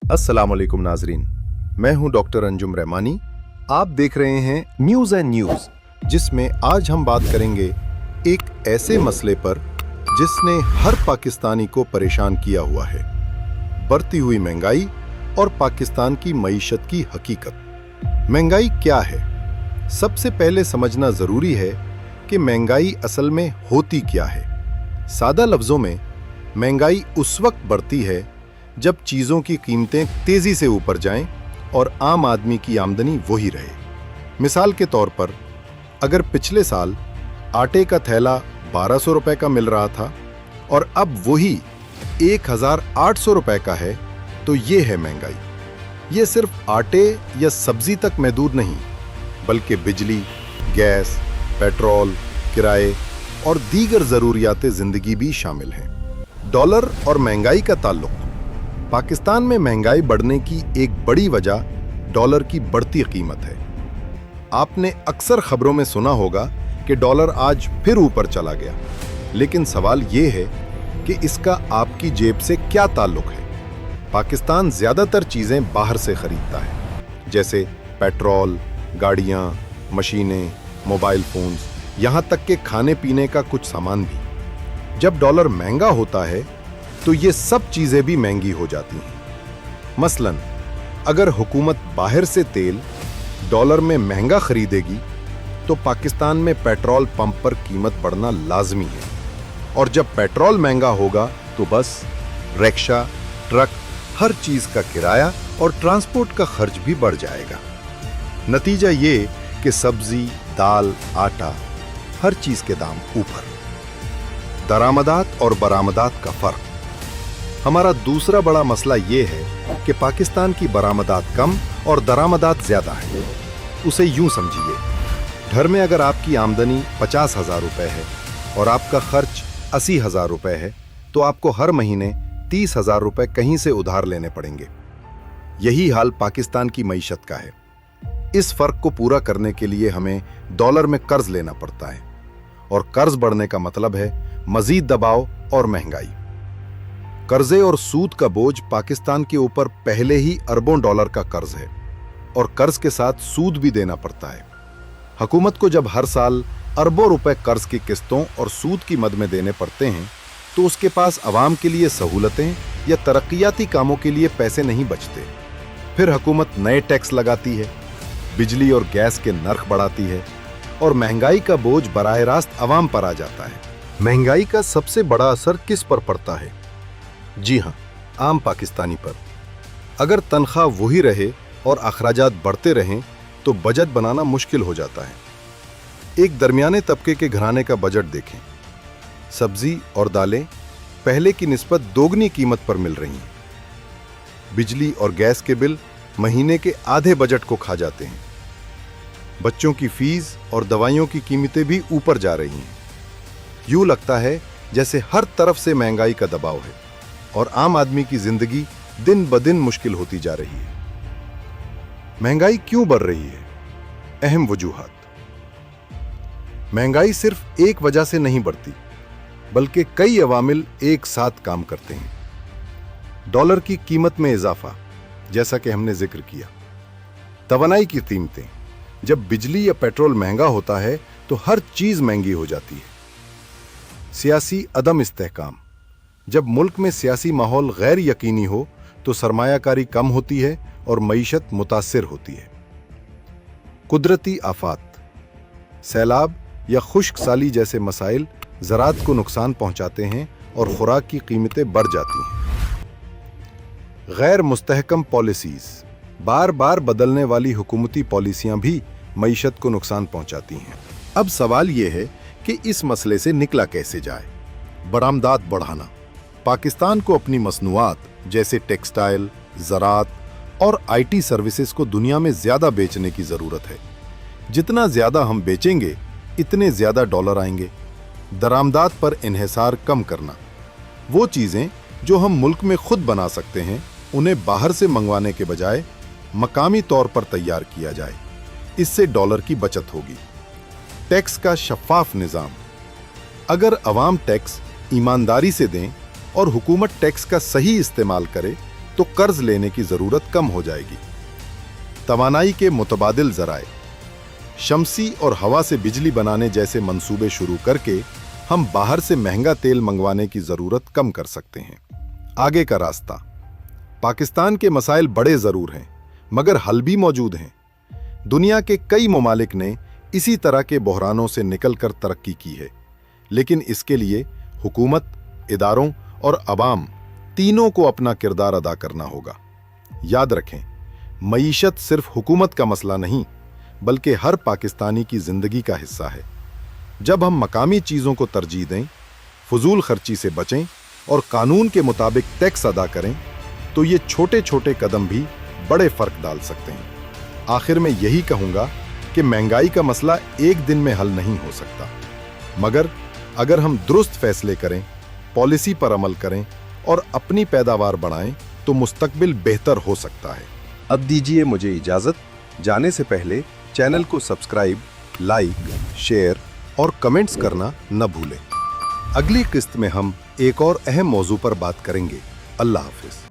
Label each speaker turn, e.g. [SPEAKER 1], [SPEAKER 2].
[SPEAKER 1] अस्सलाम वालेकुम नाजरीन, मैं हूं डॉक्टर अंजुम रहमानी। आप देख रहे हैं न्यूज़ एंड न्यूज़, जिसमें आज हम बात करेंगे एक ऐसे मसले पर जिसने हर पाकिस्तानी को परेशान किया हुआ है, बढ़ती हुई महंगाई और पाकिस्तान की मईशत की हकीकत। महंगाई क्या है? सबसे पहले समझना ज़रूरी है कि महंगाई असल में होती क्या है। सादा लफ्ज़ों में महंगाई उस वक्त बढ़ती है जब चीज़ों की कीमतें तेज़ी से ऊपर जाएं और आम आदमी की आमदनी वही रहे। मिसाल के तौर पर, अगर पिछले साल आटे का थैला 1200 रुपए का मिल रहा था और अब वही 1800 रुपए का है, तो ये है महंगाई। ये सिर्फ आटे या सब्जी तक महदूद नहीं, बल्कि बिजली, गैस, पेट्रोल, किराए और दीगर ज़रूरियात ज़िंदगी भी शामिल हैं। डॉलर और महंगाई का ताल्लुक। पाकिस्तान में महंगाई बढ़ने की एक बड़ी वजह डॉलर की बढ़ती कीमत है। आपने अक्सर खबरों में सुना होगा कि डॉलर आज फिर ऊपर चला गया, लेकिन सवाल यह है कि इसका आपकी जेब से क्या ताल्लुक है। पाकिस्तान ज़्यादातर चीज़ें बाहर से खरीदता है, जैसे पेट्रोल, गाड़ियाँ, मशीनें, मोबाइल फ़ोन्स, यहाँ तक कि खाने पीने का कुछ सामान भी। जब डॉलर महंगा होता है तो ये सब चीज़ें भी महंगी हो जाती हैं। मसलन, अगर हुकूमत बाहर से तेल डॉलर में महंगा खरीदेगी तो पाकिस्तान में पेट्रोल पंप पर कीमत बढ़ना लाजमी है, और जब पेट्रोल महंगा होगा तो बस रिक्शा, ट्रक, हर चीज़ का किराया और ट्रांसपोर्ट का खर्च भी बढ़ जाएगा। नतीजा ये कि सब्जी, दाल, आटा, हर चीज़ के दाम ऊपर। दरामदात और बरामदात का फ़र्क। हमारा दूसरा बड़ा मसला ये है कि पाकिस्तान की बरामदात कम और दरामदात ज़्यादा है। उसे यूं समझिए, घर में अगर आपकी आमदनी 50,000 रुपये है और आपका खर्च 80,000 रुपये है, तो आपको हर महीने 30,000 रुपये कहीं से उधार लेने पड़ेंगे। यही हाल पाकिस्तान की मईशत का है। इस फ़र्क को पूरा करने के लिए हमें डॉलर में कर्ज लेना पड़ता है, और कर्ज बढ़ने का मतलब है मज़ीद दबाव और महंगाई। कर्जे और सूद का बोझ पाकिस्तान के ऊपर पहले ही अरबों डॉलर का कर्ज है, और कर्ज के साथ सूद भी देना पड़ता है। हुकूमत को जब हर साल अरबों रुपए कर्ज की किस्तों और सूद की मद में देने पड़ते हैं, तो उसके पास अवाम के लिए सहूलतें या तरक्याती कामों के लिए पैसे नहीं बचते। फिर हुकूमत नए टैक्स लगाती है, बिजली और गैस के नर्ख बढ़ाती है, और महंगाई का बोझ बराह रास्त अवाम पर आ जाता है। महंगाई का सबसे बड़ा असर किस पर पड़ता है? जी हाँ, आम पाकिस्तानी पर। अगर तनख्वाह वही रहे और अखराजात बढ़ते रहें तो बजट बनाना मुश्किल हो जाता है। एक दरमियाने तबके के घराने का बजट देखें। सब्जी और दालें पहले की निस्बत दोगुनी कीमत पर मिल रही हैं। बिजली और गैस के बिल महीने के आधे बजट को खा जाते हैं। बच्चों की फीस और दवाइयों की कीमतें भी ऊपर जा रही हैं। यूं लगता है जैसे हर तरफ से महंगाई का दबाव है, और आम आदमी की जिंदगी दिन ब दिन मुश्किल होती जा रही है। महंगाई क्यों बढ़ रही है? अहम वजूहात। महंगाई सिर्फ एक वजह से नहीं बढ़ती, बल्कि कई अवामिल एक साथ काम करते हैं। डॉलर की कीमत में इजाफा, जैसा कि हमने जिक्र किया। तवानाई की कीमतें। जब बिजली या पेट्रोल महंगा होता है तो हर चीज महंगी हो जाती है। सियासी अदम इस्तेहकाम। जब मुल्क में सियासी माहौल गैर यकीनी हो तो सरमायाकारी कम होती है और मईशत मुतासिर होती है। कुदरती आफात। सैलाब या खुश्क साली जैसे मसाइल ज़राअत को नुकसान पहुंचाते हैं और खुराक की कीमतें बढ़ जाती हैं। गैर मुस्तहकम पॉलिसीज़। बार बार बदलने वाली हुकूमती पॉलिसियां भी मईशत को नुकसान पहुंचाती हैं। अब सवाल यह है कि इस मसले से निकला कैसे जाए। बरामदात बढ़ाना। पाकिस्तान को अपनी मसनूआत जैसे टेक्सटाइल, ज़राअत और आईटी सर्विसेज को दुनिया में ज़्यादा बेचने की ज़रूरत है। जितना ज़्यादा हम बेचेंगे, इतने ज़्यादा डॉलर आएंगे। दरामदात पर इन्हिसार कम करना। वो चीज़ें जो हम मुल्क में खुद बना सकते हैं, उन्हें बाहर से मंगवाने के बजाय मकामी तौर पर तैयार किया जाए। इससे डॉलर की बचत होगी। टैक्स का शफाफ निज़ाम। अगर अवाम टैक्स ईमानदारी से दें और हुकूमत टैक्स का सही इस्तेमाल करे तो कर्ज लेने की जरूरत कम हो जाएगी। तवानाई के मुतबादिल जराए, शमसी और हवा से बिजली बनाने जैसे मंसूबे शुरू करके हम बाहर से महंगा तेल मंगवाने की जरूरत कम कर सकते हैं। आगे का रास्ता। पाकिस्तान के मसाइल बड़े जरूर हैं, मगर हल भी मौजूद हैं। दुनिया के कई ममालिक ने इसी तरह के बहरानों से निकलकर तरक्की की है, लेकिन इसके लिए हुकूमत, इदारों और अवाम तीनों को अपना किरदार अदा करना होगा। याद रखें, मईशत सिर्फ हुकूमत का मसला नहीं, बल्कि हर पाकिस्तानी की जिंदगी का हिस्सा है। जब हम मकामी चीजों को तरजीह दें, फजूल खर्ची से बचें और कानून के मुताबिक टैक्स अदा करें, तो ये छोटे छोटे कदम भी बड़े फर्क डाल सकते हैं। आखिर में यही कहूंगा कि महंगाई का मसला एक दिन में हल नहीं हो सकता, मगर अगर हम दुरुस्त फैसले करें, पॉलिसी पर अमल करें और अपनी पैदावार बढ़ाएं, तो मुस्तकबिल बेहतर हो सकता है। अब दीजिए मुझे इजाजत। जाने से पहले चैनल को सब्सक्राइब, लाइक, शेयर और कमेंट्स करना न भूलें। अगली किस्त में हम एक और अहम मौजू पर बात करेंगे। अल्लाह हाफिज।